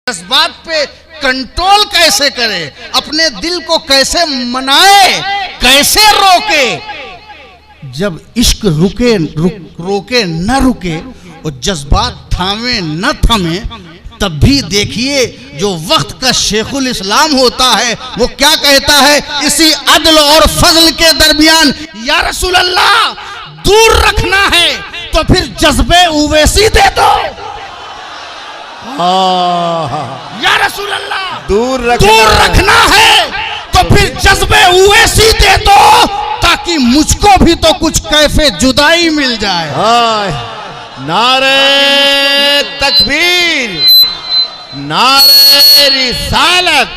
जज्बात पे कंट्रोल कैसे करे, अपने दिल को कैसे मनाए, कैसे रोके। जब इश्क रोके न रुके और जज्बात थामे न थमे, तब भी देखिए जो वक्त का शेखुल इस्लाम होता है वो क्या कहता है, इसी अदल और फजल के दरमियान या रसूल अल्लाह दूर रखना है तो फिर जज्बे उवैसी दे दो। या रसूल अल्लाह दूर रखना है तो फिर जज्बे उवैसी दे दो, ताकि मुझको भी तो कुछ कैफे जुदाई मिल जाए। नारे तकबीर, नारे रिसालत,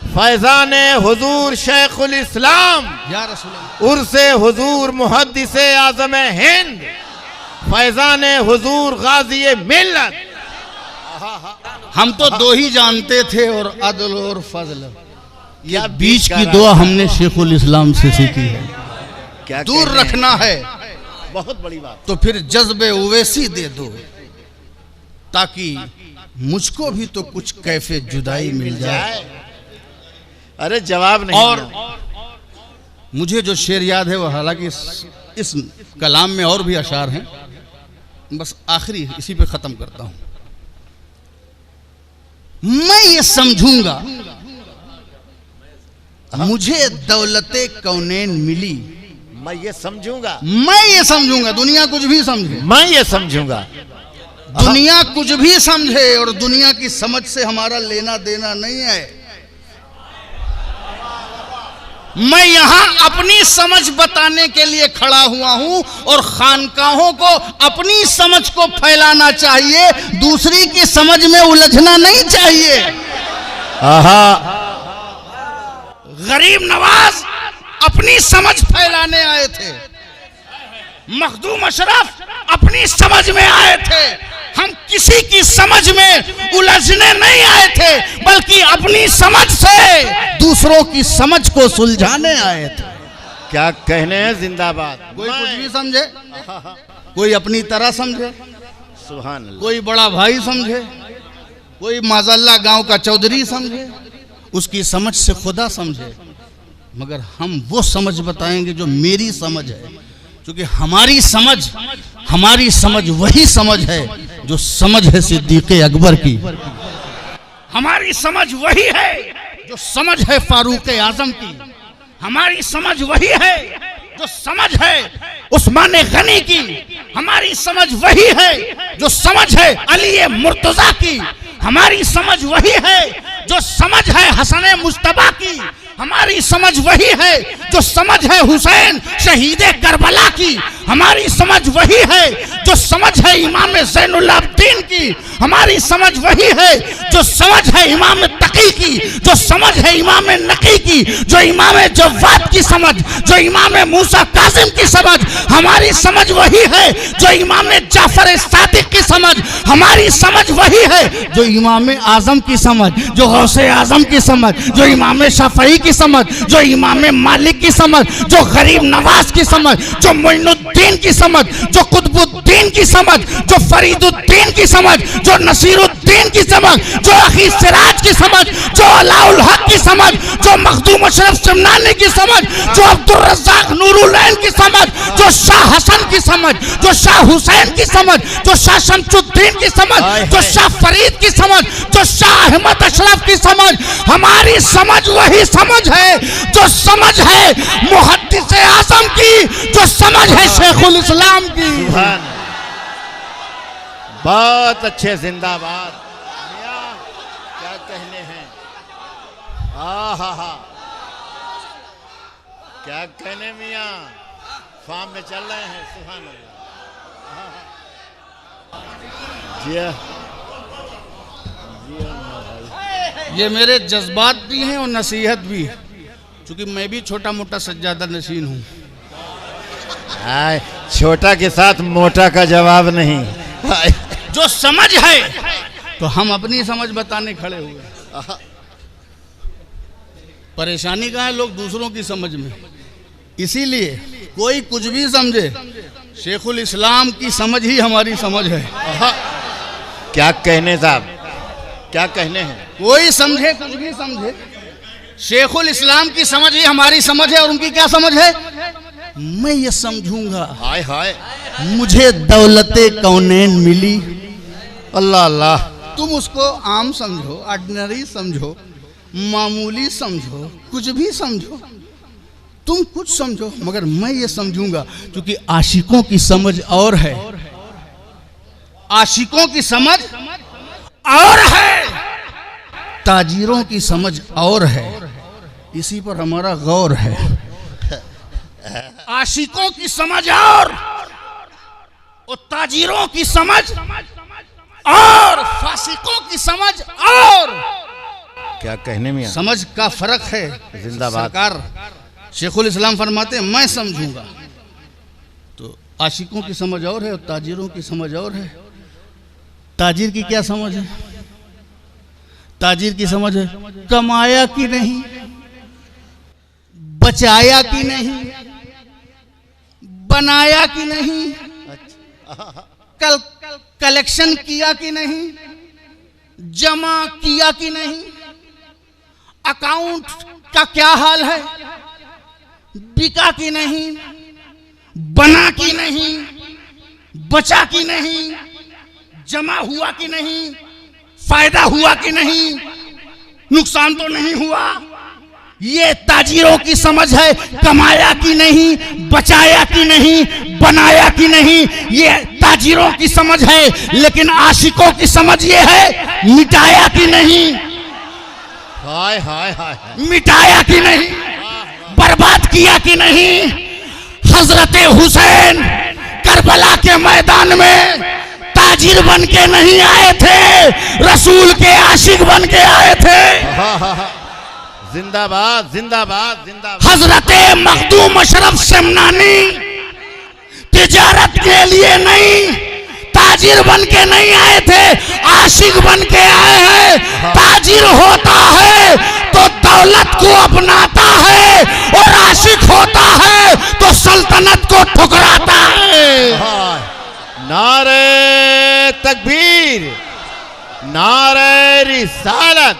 फैजान हुजूर शेखुल इस्लाम या रसूल अल्लाह, उर्से हुजूर मुहद्दिसे आज़म हिंद, फैजान हुजूर गाजी मिल्लत। हम तो दो ही जानते थे और अदल और फजल, क्या बीच की दुआ हमने शेखुल इस्लाम से सीखी है। क्या दूर रखना है बहुत बड़ी बात, तो फिर जज्बे उवैसी दे दो, ताकि मुझको भी तो कुछ कैफे जुदाई मिल जाए। अरे जवाब नहीं। और मुझे जो शेर याद है वो, हालांकि इस कलाम में और भी अशार हैं, बस आखिरी इसी पे खत्म करता हूं। मैं ये समझूंगा मुझे दौलते कौनैन मिली, मैं ये समझूंगा, मैं ये समझूंगा, दुनिया कुछ भी समझे, मैं ये समझूंगा, दुनिया कुछ भी समझे, और दुनिया की समझ से हमारा लेना देना नहीं है। मैं यहां अपनी समझ बताने के लिए खड़ा हुआ हूं, और खानकाहों को अपनी समझ को फैलाना चाहिए, दूसरी की समझ में उलझना नहीं चाहिए। गरीब नवाज अपनी समझ फैलाने आए थे, मखदूम अशरफ अपनी समझ में आए थे। हम किसी की समझ में उलझने नहीं आए थे, बल्कि अपनी समझ से दूसरों की समझ को सुलझाने आए थे। क्या कहने हैं, जिंदाबाद। कोई कुछ भी समझे, कोई अपनी तरह समझे, सुभान अल्लाह, कोई बड़ा भाई समझे, कोई माज़ल्लाह गांव का चौधरी समझे, उसकी समझ से खुदा समझे, मगर हम वो समझ बताएंगे जो मेरी समझ है, क्योंकि हमारी समझ वही समझ है जो समझ है सिद्दीक़ अकबर की, हमारी समझ वही है जो समझ है फारूक आजम की, हमारी समझ वही है जो समझ है उस्मान गनी की, हमारी समझ वही है जो समझ है अली मुर्तजा की, हमारी समझ वही है जो समझ है हसन मुस्तफा की, हमारी समझ वही है जो समझ है हुसैन शहीद करबला की, हमारी समझ वही है जो समझ है इमाम ज़ैनुल आबिदीन की, हमारी समझ वही है जो समझ है इमाम तकी की, जो समझ है इमाम नकी की, जो इमाम जव्वाद की समझ, जो इमाम मूसा कासिम की समझ, हमारी समझ वही है जो इमाम जाफर सादिक की समझ, हमारी समझ वही है जो इमाम आजम की समझ, जो गौसे आजम की समझ, जो इमाम शाफई की समझ, जो इमाम मालिक की समझ, जो गरीब नवाज की समझ, जो मोइनुद्दीन की समझ, जो कुतुबुद्दीन की समझ, जो फरीदुद्दीन की समझ, जो नसीरुद्दीन की समझ, जो अखी सिराज की समझ, जो अलाउल हक की समझ, जो मखदूम अशरफ शमनानी की समझ, जो अब्दुल रज़्ज़ाक नूरुलैन की समझ, जो शाह हसन की समझ, जो शाह हुसैन की समझ, जो शाह शमसुद्दीन की समझ, जो शाह फरीद की समझ, जो शाह अहमद अशरफ की समझ, हमारी समझ वही समझ है जो समझ है मुहद्दिस आज़म की, जो समझ है शेखुल इस्लाम की। बहुत अच्छे, जिंदाबाद। क्या कहने हैं, क्या कहने मियाँ, फार्म में चल रहे हैं। सुभान अल्लाह। ये मेरे जज्बात भी हैं और नसीहत भी, क्योंकि मैं भी छोटा मोटा सज्जादा नशीन हूँ। छोटा के साथ मोटा का जवाब नहीं। जो समझ है तो हम अपनी समझ बताने खड़े हुए। परेशानी कहाँ है, लोग दूसरों की समझ में। इसीलिए कोई कुछ भी समझे, शेखुल इस्लाम की समझ ही हमारी समझ है। क्या कहने साहब, क्या कहने हैं? कोई समझे कुछ भी समझे, शेखुल इस्लाम की समझ ही हमारी समझ है और उनकी क्या समझ है? मैं ये समझूंगा हाय हाय मुझे दौलते कौनैन मिली। अल्लाह अल्लाह। तुम उसको आम समझो, ऑर्डिनरी समझो, मामूली समझो, कुछ भी समझो, तुम कुछ समझो, मगर मैं ये समझूंगा क्योंकि आशिकों की समझ और है, आशिकों की समझ और है, ताजीरों की समझ और है। इसी पर हमारा गौर है। आशिकों की समझ और ताजीरों की समझ और फासिकों की समझ और। क्या कहने में? समझ का फर्क है। जिंदाबाद। सरकार शेखुल इस्लाम फरमाते हैं मैं समझूंगा, तो आशिकों की समझ और है और ताजिरों की समझ और है। ताजिर की क्या समझ है? ताजिर की समझ है कमाया कि नहीं, बचाया कि नहीं, बनाया कि नहीं, कलेक्शन किया कि नहीं, जमा किया कि नहीं, अकाउंट का क्या हाल है, बिका कि नहीं, बना कि नहीं, बचा कि नहीं, जमा हुआ कि नहीं, फायदा हुआ कि नहीं, नुकसान तो नहीं हुआ। ये ताजिरों की समझ है। कमाया कि नहीं, बचाया कि नहीं, बनाया कि नहीं, ये ताजिरों की समझ है। लेकिन आशिकों की समझ ये है मिटाया कि नहीं, हाय हाय हाय मिटाया कि नहीं, बर्बाद किया कि नहीं। हजरत हुसैन करबला के मैदान में ताजिर बन के नहीं आए थे, रसूल के आशिक बन के आए थे। जिंदाबाद जिंदाबाद जिंदाबाद। हजरत मखदूम अशरफ शमनानी तिजारत के लिए नहीं, ताजिर बन के नहीं आए थे, आशिक बन के आए हैं। ताजिर होता है तो दौलत को अपनाता है और आशिक होता है तो सल्तनत को ठुकराता है। नारे तकबीर, नारे रिसालत,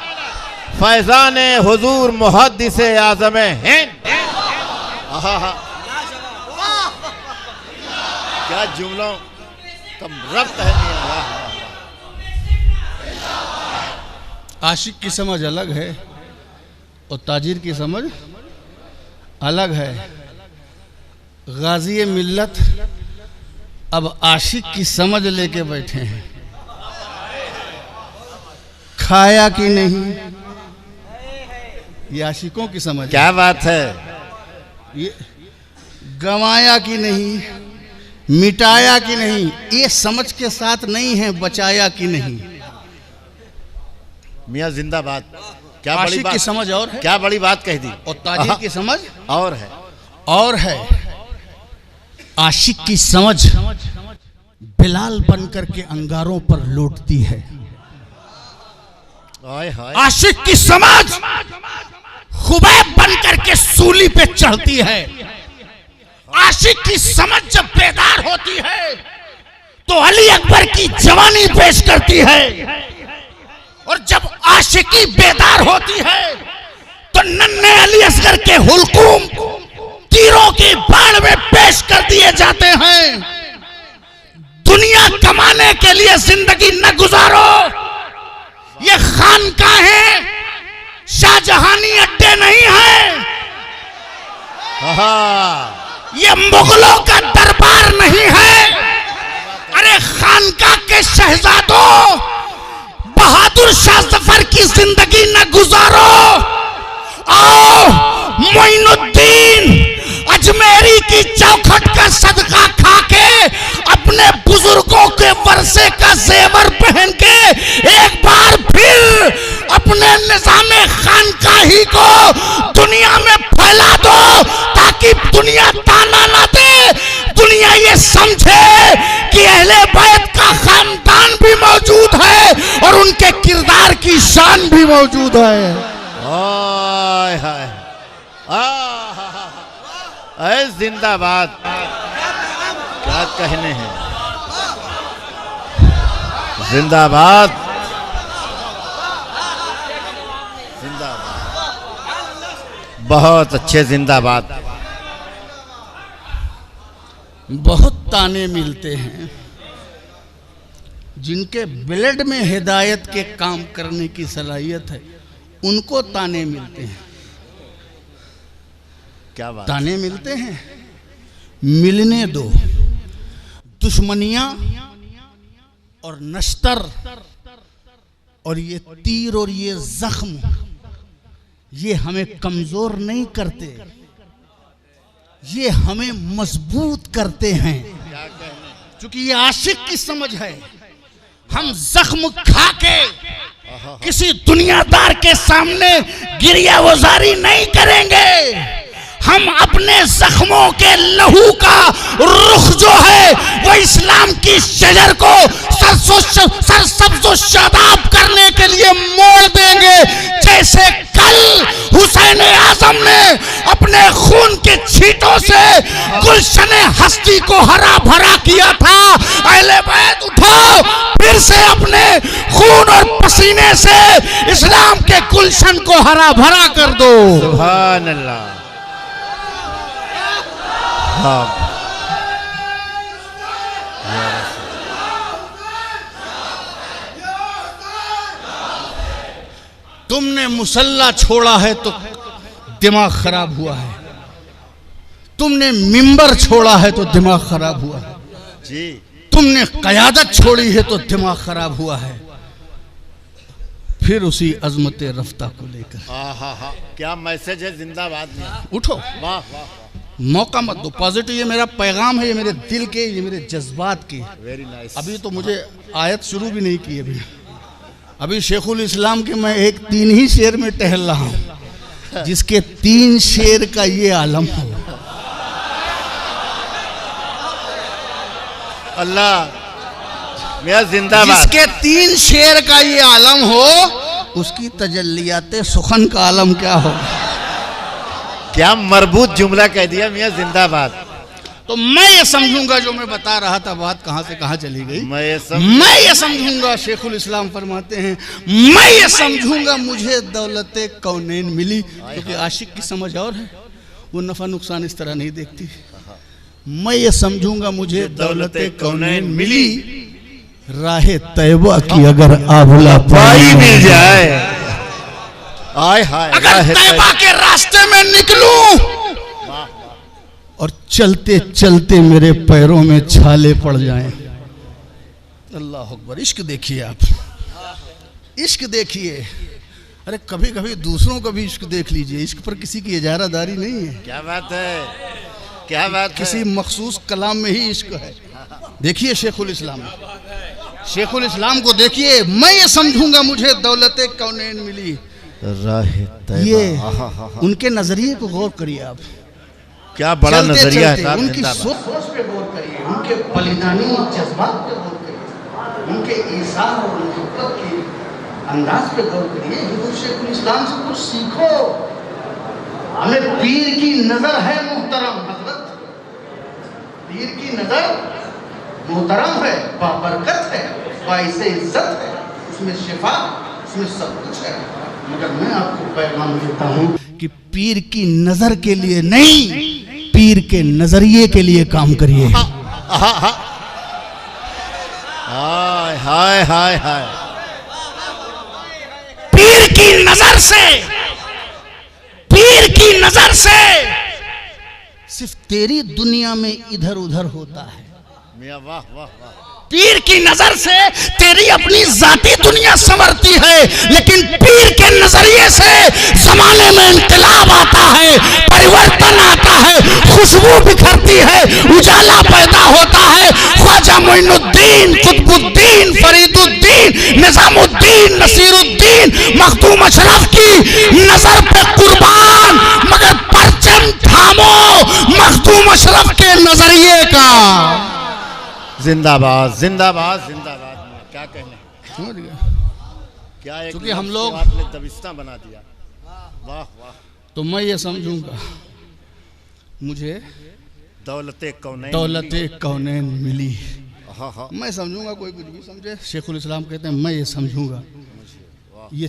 फैजान हुजूर मुहद्दिस आज़म हिंद। क्या जुमलों का रब्त है। आशिक की समझ अलग है और ताजिर की समझ अलग है। गाजी मिल्लत अब आशिक की समझ लेके बैठे हैं। खाया कि नहीं, ये आशिकों की समझ। क्या बात है। ये गंवाया कि नहीं, मिटाया कि नहीं, ये समझ के साथ नहीं है बचाया कि नहीं। मियाँ जिंदाबाद। क्या बड़ी आशिक बात की समझ और है, क्या बड़ी बात कह दी। और ताजिर की समझ और है। आशिक की समझ बिलाल बनकर के अंगारों पर लौटती है। हाय हाय। आशिक की समझ खुबैब बनकर के सूली पे चढ़ती है। आशिक की समझ जब बेदार होती है तो अली अकबर की जवानी पेश करती है, और जब आशिकी बेदार होती है तो नन्हे अली असगर के हुलकूम तीरों की बाढ़ में पेश कर दिए जाते हैं। दुनिया कमाने के लिए जिंदगी न गुजारो, ये खानकाहें शाहजहानी अड्डे नहीं है, ये मुगलों का दरबार नहीं है। अरे खानका के शहजादों, बहादुर शाह जफर की जिंदगी न गुजारो। आओ मोइनुद्दीन अजमेरी की चौखट का सदका खा के, अपने बुजुर्गों के वर्षे का जेवर पहन के एक बार फिर अपने निज़ामे खानकाही को दुनिया में फैला दो, ताकि दुनिया ताना ना दे, दुनिया ये समझे कि अहले बैत का खानदान भी मौजूद है और उनके किरदार की शान भी मौजूद है। हाय हाय। जिंदाबाद। क्या कहने हैं। जिंदाबाद। जिंदाबाद, बहुत अच्छे, जिंदाबाद। बहुत ताने मिलते हैं, जिनके ब्लड में हिदायत के काम करने की सलाहियत है उनको ताने मिलते हैं। क्या बात, ताने मिलते हैं, मिलने दो। दुश्मनियां और नश्तर और ये तीर और ये जख्म, ये हमें कमजोर नहीं करते, ये हमें मजबूत करते हैं। क्योंकि ये आशिक की समझ है। हम जख्म खा के किसी दुनियादार के सामने गिरियावजारी नहीं करेंगे। हम अपने जख्मों के लहू का रुख जो है वो इस्लाम की शजर को सरसब्ज़ो शादाब करने के लिए मोड़ देंगे। जैसे कल हुसैन आजम ने अपने खून के छींटों से गुलशन हस्ती को हरा भरा किया था। अहले बैत उठो, फिर से अपने खून और पसीने से इस्लाम के गुलशन को हरा भरा कर दो। सुभान अल्लाह। हाँ, तुमने मुसल्ला छोड़ा है तो दिमाग खराब हुआ है, तुमने मिंबर छोड़ा है तो दिमाग खराब हुआ है जी, तुमने क़यादत छोड़ी है तो दिमाग खराब हुआ है। फिर उसी अजमत रफ्ता को लेकर हाँ, क्या मैसेज है, जिंदाबाद में। उठो, वाह वाह, मौका मत दो। पॉजिटिव, ये मेरा पैगाम है, ये मेरे दिल के, ये मेरे जज्बात के। Very nice. अभी तो मुझे आयत शुरू भी नहीं की अभी शेखुल इस्लाम के मैं एक 3 ही शेर में टहल रहा हूँ, जिसके 3 शेर का ये आलम हो। अल्लाह मियां जिंदाबाद। जिसके 3 शेर का ये आलम हो, उसकी तजल्लियाते सुखन का आलम क्या हो। क्या मरबूत जुमला कह दिया मियां जिंदाबाद। तो मैं ये समझूंगा, जो मैं बता रहा था बात कहां से कहां चली गई, मैं ये समझूंगा, शेखुल इस्लाम फरमाते हैं, मैं ये समझूंगा मुझे दौलते कौनैन मिली। क्योंकि आशिक की समझ और है, वो नफा नुकसान इस तरह नहीं देखती। मैं ये समझूंगा मुझे दौलते कौनैन मिली, राहे तैयबा की अगर आबुला पाई मिल जाए। आय हाय, अगर तैयबा के रास्ते में निकलूं और चलते चलते मेरे पैरों में छाले पड़ जाएं। अल्लाह अकबर। इश्क देखिए आप, इश्क देखिए। अरे कभी कभी दूसरों का भी इश्क देख लीजिए। इश्क पर किसी की इजारादारी नहीं है। क्या बात है, क्या बात है। किसी मखसूस कलाम में ही इश्क है। देखिए शेखुल इस्लाम, शेखुल इस्लाम को देखिए। मैं ये समझूंगा मुझे दौलते कौनैन मिली, ये उनके नजरिए को गौर करिए आप। क्या बड़ा नजरिया है। उनकी सोच पे गौर करिए, उनके बलिदानी जज्बात पे गौर करिए, उनके ईसार और मोहब्बत के अंदाज पे गौर करिए। हिंदू शेखुल इस्लाम से कुछ सीखो। हमें पीर की नजर है मोहतरम हजरत, पीर की नजर मोहतरम है, बाबरकत है, बाइसे इज्जत है, उसमें शिफा, उसमें सब कुछ है। मगर मैं आपको पैगाम देता हूँ कि पीर की नजर के लिए नहीं, पीर के नजरिए के लिए काम करिए। हाय हाय हाय हाय। पीर की नजर से, पीर की नजर से सिर्फ तेरी दुनिया में इधर उधर होता है। मियां वाह वाह वाह। पीर की नजर से तेरी अपनी जाती दुनिया संवरती है, लेकिन पीर के नजरिए से जमाने में इंकलाब आता है, परिवर्तन आता है, खुशबू बिखरती है, उजाला पैदा होता है। ख्वाजा मोइनुद्दीन, कुतुबुद्दीन, फरीदुद्दीन, निजामुद्दीन, नसीरुद्दीन, मखदूम अशरफ की नजर पे कुर्बान, मगर परचम थामो मखदूम अशरफ के नजरिए का। जिंदाबाद जिंदाबाद जिंदाबाद। क्या कहने, क्या एक क्योंकि हम लोग आपने दबिस्ता बना दिया। वाह वाह। तो मैं ये समझूंगा मुझे दौलते कौनैन मिली। हाँ हाँ, मैं समझूंगा, कोई कुछ भी समझे। शेखुल इस्लाम कहते हैं मैं ये समझूंगा, ये